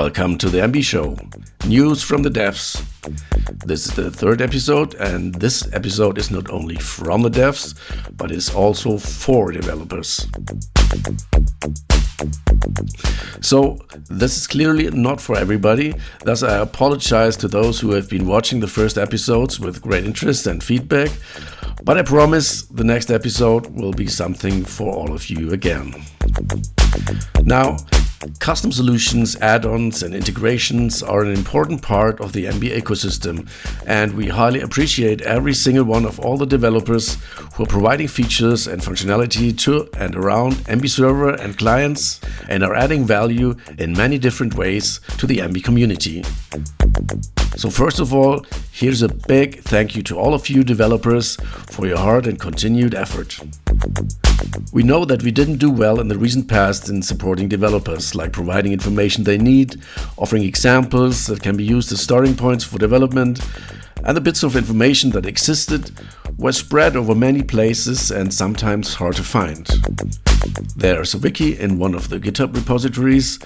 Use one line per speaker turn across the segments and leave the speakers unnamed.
Welcome to the MB Show, news from the devs. This is the third episode, and this episode is not only from the devs, but is also for developers. So, this is clearly not for everybody, thus I apologize to those who have been watching the first episodes with great interest and feedback, but I promise the next episode will be something for all of you again. Now, custom solutions, add-ons and integrations are an important part of the MB ecosystem, and we highly appreciate every single one of all the developers who are providing features and functionality to and around MB server and clients and are adding value in many different ways to the MB community. So first of all, here's a big thank you to all of you developers for your hard and continued effort. We know that we didn't do well in the recent past in supporting developers, like providing information they need, offering examples that can be used as starting points for development, and the bits of information that existed were spread over many places and sometimes hard to find. There's a wiki in one of the GitHub repositories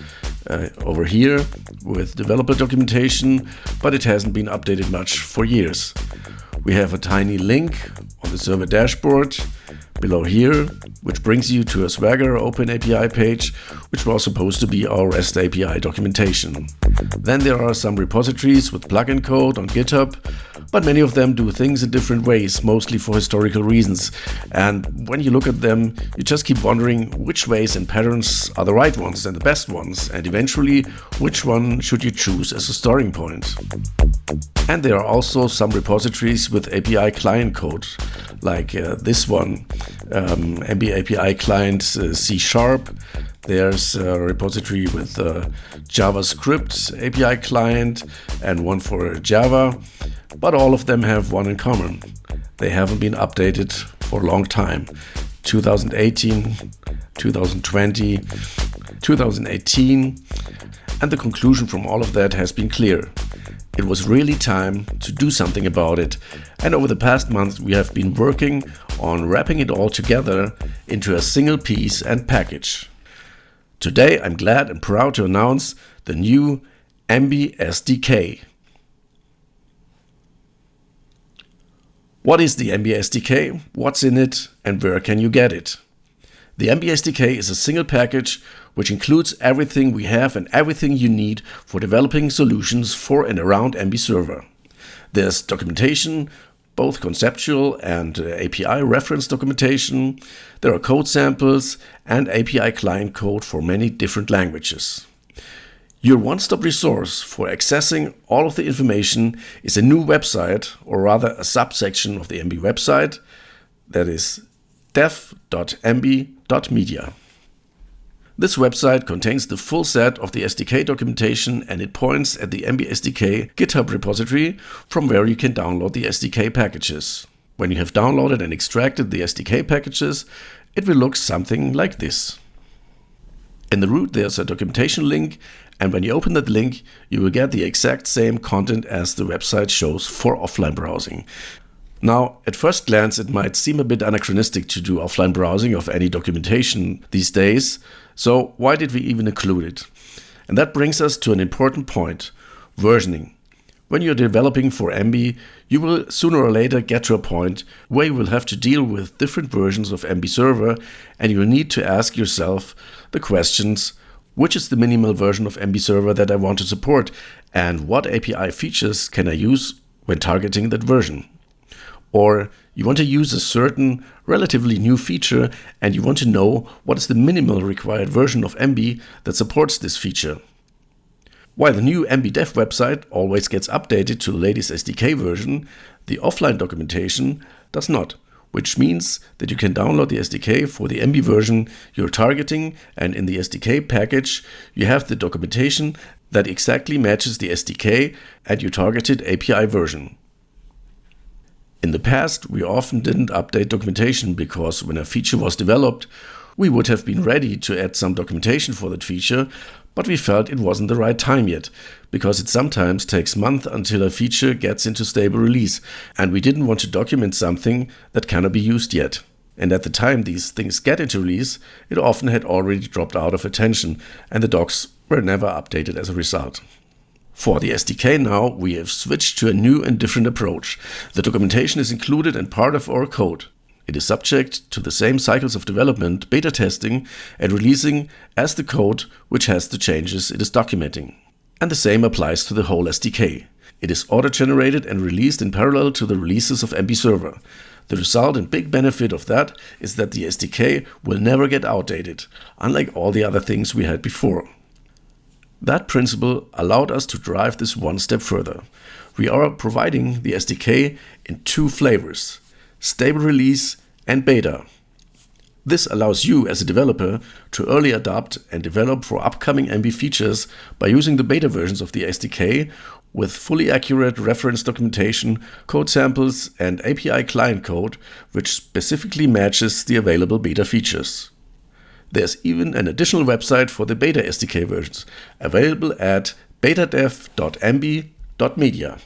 over here with developer documentation, but it hasn't been updated much for years. We have a tiny link on the server dashboard below here, which brings you to a Swagger Open API page, which was supposed to be our REST API documentation. Then there are some repositories with plugin code on GitHub, but many of them do things in different ways, mostly for historical reasons. And when you look at them, you just keep wondering which ways and patterns are the right ones and the best ones, and eventually which one should you choose as a starting point. And there are also some repositories with API client code, like this one, MB API client C#. There's a repository with JavaScript API client and one for Java, but all of them have one in common. They haven't been updated for a long time. 2018, 2020, 2018, and the conclusion from all of that has been clear. It was really time to do something about it, and over the past month we have been working on wrapping it all together into a single piece and package. Today I'm glad and proud to announce the new MB SDK. What is the MB SDK, what's in it, and where can you get it? The MB SDK is a single package which includes everything we have and everything you need for developing solutions for and around MB server. There's documentation, both conceptual and API reference documentation. There are code samples and API client code for many different languages. Your one-stop resource for accessing all of the information is a new website, or rather a subsection of the MB website, that is dev.mb.media. This website contains the full set of the SDK documentation, and it points at the MB SDK GitHub repository from where you can download the SDK packages. When you have downloaded and extracted the SDK packages, it will look something like this. In the root there's a documentation link, and when you open that link you will get the exact same content as the website shows for offline browsing. Now, at first glance it might seem a bit anachronistic to do offline browsing of any documentation these days, so why did we even include it? And that brings us to an important point: versioning. When you're developing for MB, you will sooner or later get to a point where you will have to deal with different versions of MB server, and you will need to ask yourself the questions: which is the minimal version of MB server that I want to support, and what API features can I use when targeting that version? Or you want to use a certain relatively new feature and you want to know what is the minimal required version of MB that supports this feature. While the new MB Dev website always gets updated to the latest SDK version, the offline documentation does not, which means that you can download the SDK for the MB version you're targeting, and in the SDK package you have the documentation that exactly matches the SDK and your targeted API version. In the past, we often didn't update documentation because when a feature was developed, we would have been ready to add some documentation for that feature, but we felt it wasn't the right time yet, because it sometimes takes months until a feature gets into stable release, and we didn't want to document something that cannot be used yet. And at the time these things get into release, it often had already dropped out of attention, and the docs were never updated as a result. For the SDK now, we have switched to a new and different approach. The documentation is included and part of our code. It is subject to the same cycles of development, beta testing, and releasing as the code which has the changes it is documenting. And the same applies to the whole SDK. It is auto-generated and released in parallel to the releases of MB Server. The result and big benefit of that is that the SDK will never get outdated, unlike all the other things we had before. That principle allowed us to drive this one step further. We are providing the SDK in two flavors: stable release and beta. This allows you as a developer to early adopt and develop for upcoming MB features by using the beta versions of the SDK with fully accurate reference documentation, code samples, and API client code, which specifically matches the available beta features. There's even an additional website for the beta SDK versions, available at betadev.mb.media.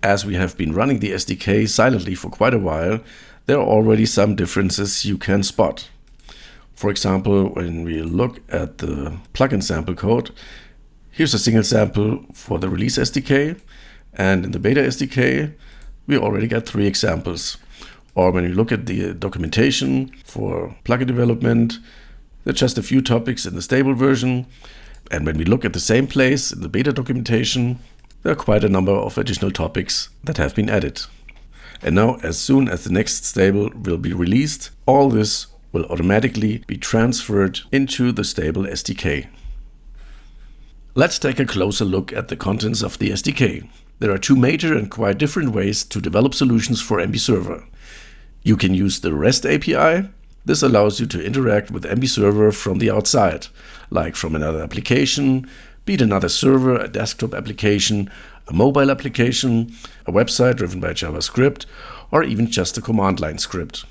As we have been running the SDK silently for quite a while, there are already some differences you can spot. For example, when we look at the plugin sample code, here's a single sample for the release SDK, and in the beta SDK, we already got 3 examples. Or when you look at the documentation for plugin development, there are just a few topics in the stable version. And when we look at the same place in the beta documentation, there are quite a number of additional topics that have been added. And now, as soon as the next stable will be released, all this will automatically be transferred into the stable SDK. Let's take a closer look at the contents of the SDK. There are 2 major and quite different ways to develop solutions for MB Server. You can use the REST API. This allows you to interact with MB Server from the outside, like from another application, be it another server, a desktop application, a mobile application, a website driven by JavaScript, or even just a command line script.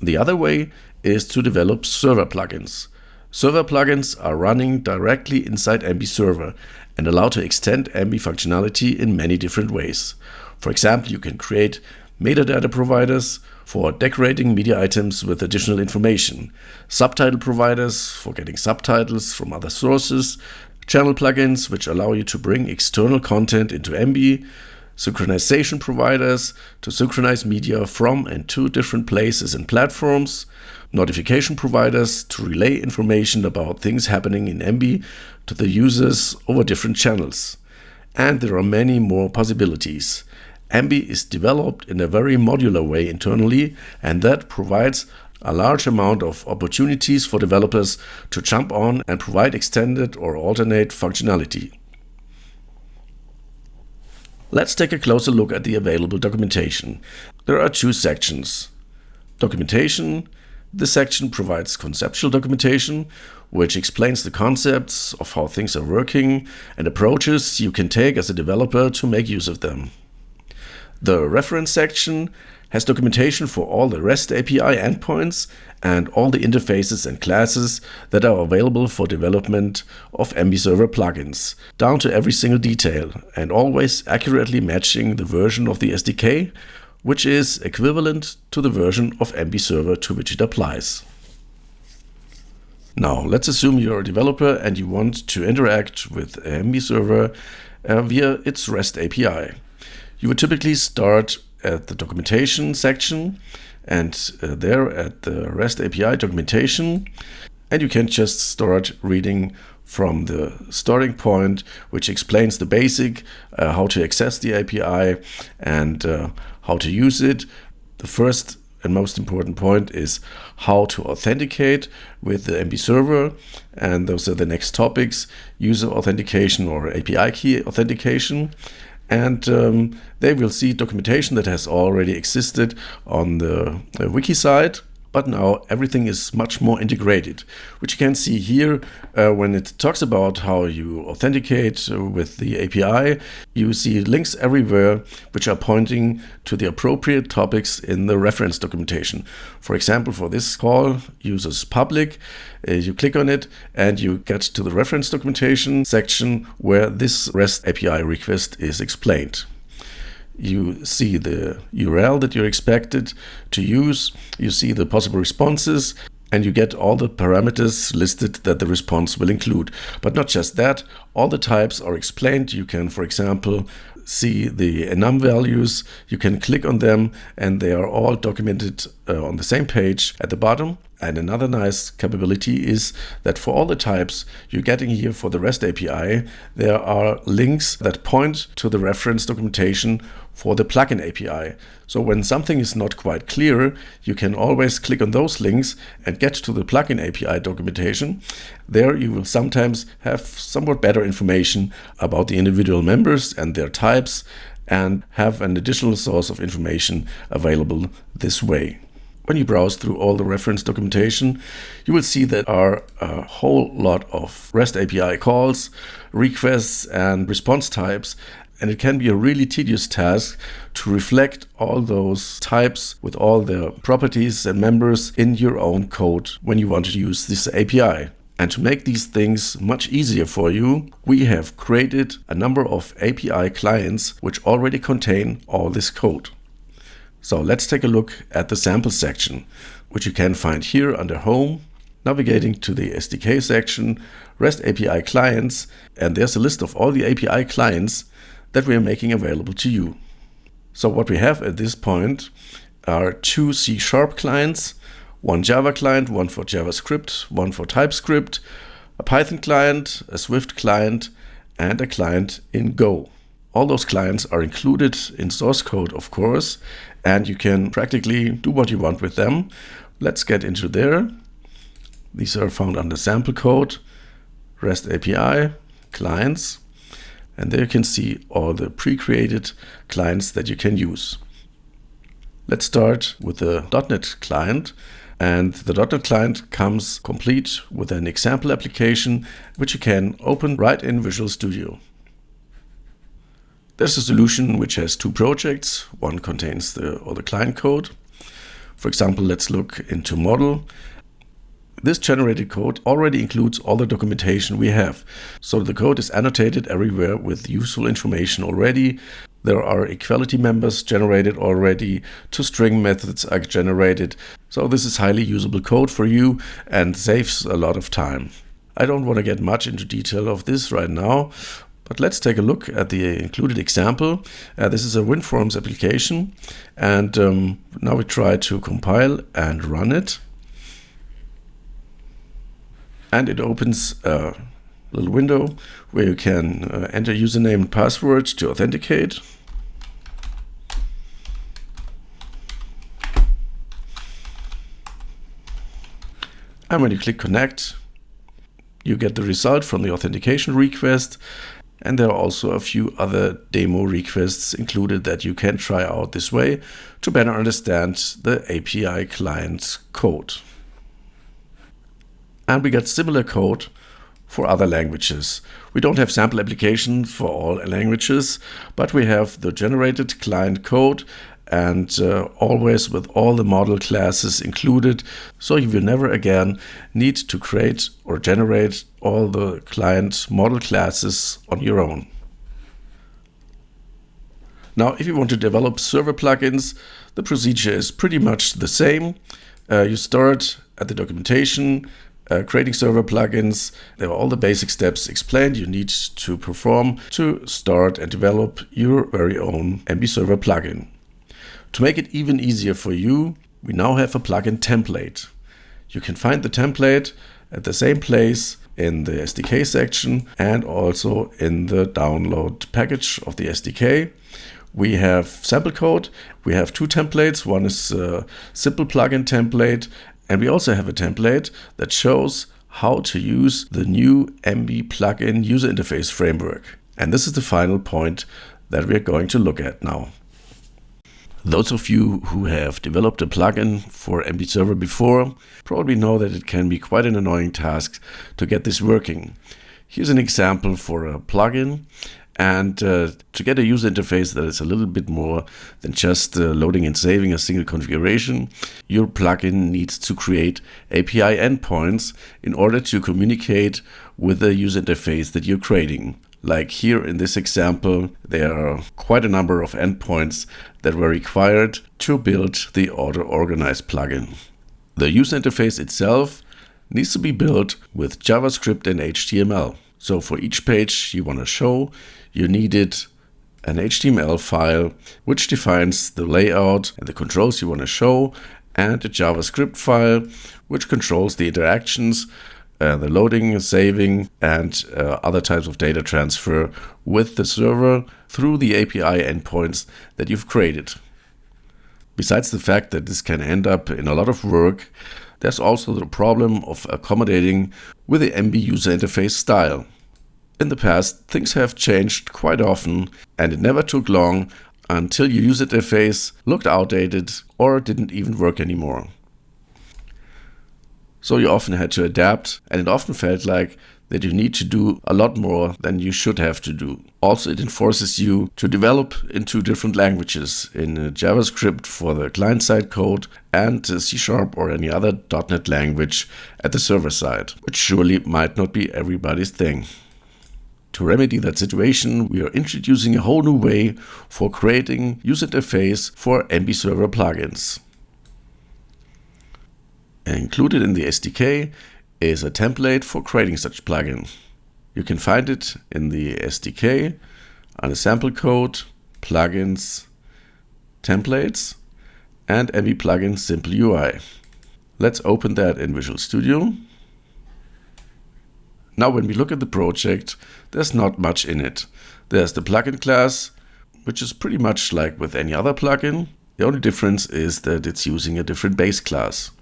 The other way is to develop server plugins. Server plugins are running directly inside MB Server and allow to extend MB functionality in many different ways. For example, you can create metadata providers for decorating media items with additional information, subtitle providers for getting subtitles from other sources, channel plugins which allow you to bring external content into MB, synchronization providers to synchronize media from and to different places and platforms, notification providers to relay information about things happening in MB to the users over different channels. And there are many more possibilities. MB is developed in a very modular way internally, and that provides a large amount of opportunities for developers to jump on and provide extended or alternate functionality. Let's take a closer look at the available documentation. There are 2 sections. Documentation. This section provides conceptual documentation, which explains the concepts of how things are working and approaches you can take as a developer to make use of them. The reference section has documentation for all the REST API endpoints and all the interfaces and classes that are available for development of MB Server plugins, down to every single detail, and always accurately matching the version of the SDK, which is equivalent to the version of MB Server to which it applies. Now, let's assume you're a developer and you want to interact with MB Server via its REST API. You would typically start at the documentation section and there at the REST API documentation, and you can just start reading from the starting point, which explains the basic, how to access the API and how to use it. The first and most important point is how to authenticate with the MB Server, and those are the next topics: user authentication or API key authentication. And they will see documentation that has already existed on the wiki site, but now everything is much more integrated, which you can see here when it talks about how you authenticate with the API. You see links everywhere which are pointing to the appropriate topics in the reference documentation. For example, for this call, users public, you click on it and you get to the reference documentation section where this REST API request is explained. You see the URL that you're expected to use, you see the possible responses, and you get all the parameters listed that the response will include. But not just that, all the types are explained. You can, for example, see the enum values, you can click on them, and they are all documented on the same page at the bottom. And another nice capability is that for all the types you're getting here for the REST API, there are links that point to the reference documentation for the plugin API. So when something is not quite clear, you can always click on those links and get to the plugin API documentation. There you will sometimes have somewhat better information about the individual members and their types, and have an additional source of information available this way. When you browse through all the reference documentation, you will see there are a whole lot of REST API calls, requests, and response types, and it can be a really tedious task to reflect all those types with all their properties and members in your own code when you want to use this API. And to make these things much easier for you, we have created a number of API clients which already contain all this code. So let's take a look at the sample section, which you can find here under Home, navigating to the SDK section, REST API clients, and there's a list of all the API clients that we are making available to you. So what we have at this point are 2 C# clients, 1 Java client, 1 for JavaScript, 1 for TypeScript, a Python client, a Swift client, and a client in Go. All those clients are included in source code, of course, and you can practically do what you want with them. Let's get into there. These are found under sample code, REST API, clients, and there you can see all the pre-created clients that you can use. Let's start with the .NET client. And the .NET client comes complete with an example application, which you can open right in Visual Studio. There's a solution which has 2 projects. One contains all the client code. For example, let's look into model. This generated code already includes all the documentation we have. So the code is annotated everywhere with useful information already. There are equality members generated already. 2 string methods are generated. So this is highly usable code for you and saves a lot of time. I don't want to get much into detail of this right now, but let's take a look at the included example. This is a WinForms application, and now we try to compile and run it. And it opens a little window where you can enter username and password to authenticate. And when you click connect, you get the result from the authentication request. And there are also a few other demo requests included that you can try out this way to better understand the API client code. And we got similar code for other languages. We don't have sample applications for all languages, but we have the generated client code and always with all the model classes included. So you will never again need to create or generate all the client model classes on your own. Now, if you want to develop server plugins, the procedure is pretty much the same. You start at the documentation, creating server plugins. There are all the basic steps explained you need to perform to start and develop your very own MB server plugin. To make it even easier for you, we now have a plugin template. You can find the template at the same place in the SDK section and also in the download package of the SDK. We have sample code. We have 2 templates. One is a simple plugin template, and we also have a template that shows how to use the new MB plugin user interface framework. And this is the final point that we're going to look at now. Those of you who have developed a plugin for MB Server before probably know that it can be quite an annoying task to get this working. Here's an example for a plugin, and to get a user interface that is a little bit more than just loading and saving a single configuration, your plugin needs to create API endpoints in order to communicate with the user interface that you're creating. Like here in this example, there are quite a number of endpoints that were required to build the auto-organize plugin. The user interface itself needs to be built with JavaScript and HTML. So for each page you want to show, you needed an HTML file which defines the layout and the controls you want to show, and a JavaScript file which controls the interactions, the loading, saving, and other types of data transfer with the server through the API endpoints that you've created. Besides the fact that this can end up in a lot of work, there's also the problem of accommodating with the MB user interface style. In the past, things have changed quite often, and it never took long until your user interface looked outdated or didn't even work anymore. So you often had to adapt, and it often felt like that you need to do a lot more than you should have to do. Also, it enforces you to develop in 2 different languages, in JavaScript for the client-side code and C# or any other .NET language at the server side, which surely might not be everybody's thing. To remedy that situation, we are introducing a whole new way for creating user interface for MB server plugins. Included in the SDK is a template for creating such plugin. You can find it in the SDK under sample code, plugins, templates, and MB plugin simple UI. Let's open that in Visual Studio. Now when we look at the project, there's not much in it. There's the plugin class, which is pretty much like with any other plugin. The only difference is that it's using a different base class.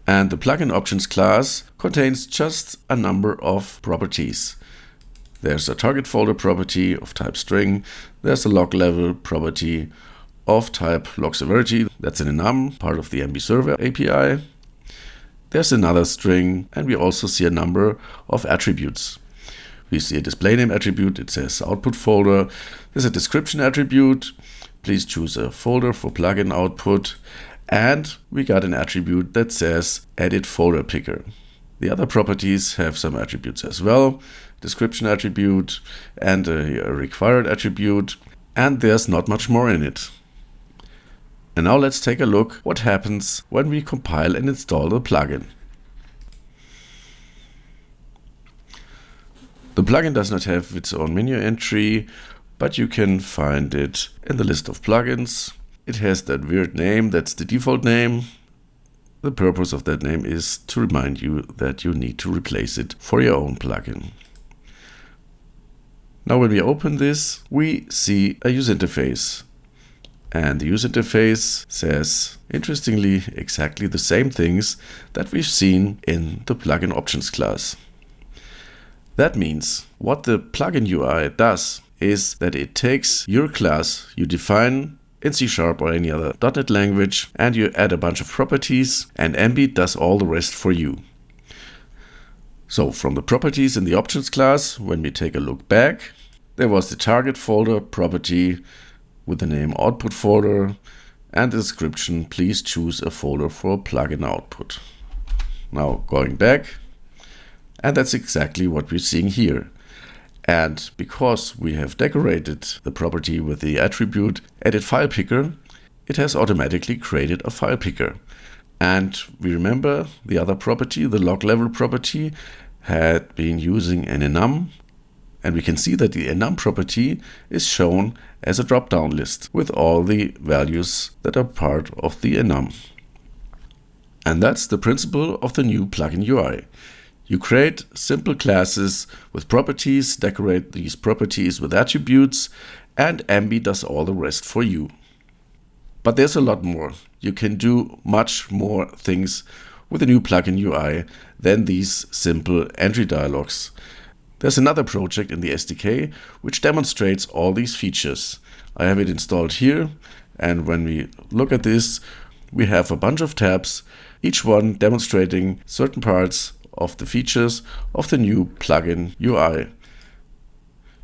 And the plugin options class contains just a number of properties. There's a target folder property of type string. There's a log level property of type log severity. That's an enum, part of the MB server API. There's another string, and we also see a number of attributes. We see a display name attribute. It says output folder. There's a description attribute. Please choose a folder for plugin output. And we got an attribute that says edit folder picker. The other properties have some attributes as well. Description attribute and a required attribute. And there's not much more in it. And now let's take a look what happens when we compile and install the plugin. The plugin does not have its own menu entry, but you can find it in the list of plugins. It has that weird name, that's the default name. The purpose of that name is to remind you that you need to replace it for your own plugin. Now when we open this, we see a user interface. And the user interface says, interestingly, exactly the same things that we've seen in the plugin options class. That means what the plugin UI does is that it takes your class you define in C# or any other .NET language, and you add a bunch of properties, and MB does all the rest for you. So from the properties in the options class, when we take a look back, there was the target folder property with the name output folder and the description, please choose a folder for plugin output. Now going back, and that's exactly what we're seeing here. And because we have decorated the property with the attribute edit file picker, it has automatically created a file picker. And we remember the other property, the log level property, had been using an enum. And we can see that the enum property is shown as a drop-down list with all the values that are part of the enum. And that's the principle of the new plugin UI. You create simple classes with properties, decorate these properties with attributes, and MB does all the rest for you. But there's a lot more. You can do much more things with the new plugin UI than these simple entry dialogues. There's another project in the SDK which demonstrates all these features. I have it installed here, and when we look at this, we have a bunch of tabs, each one demonstrating certain parts of the features of the new plugin UI.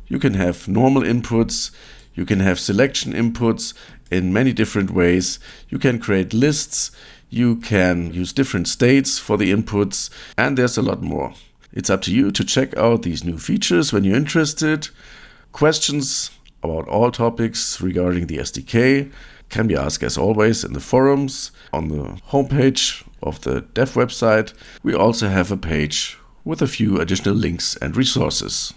You can have normal inputs, you can have selection inputs in many different ways, you can create lists, you can use different states for the inputs, and there's a lot more. It's up to you to check out these new features when you're interested. Questions about all topics regarding the SDK can be asked as always in the forums, on the homepage of the dev website. We also have a page with a few additional links and resources.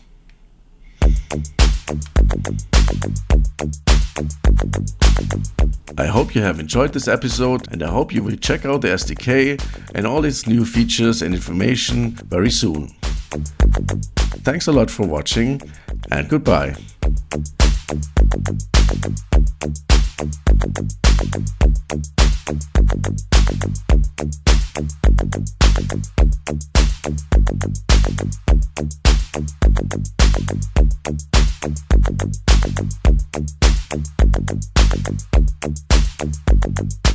I hope you have enjoyed this episode, and I hope you will check out the SDK and all its new features and information very soon. Thanks a lot for watching, and goodbye. Thank you.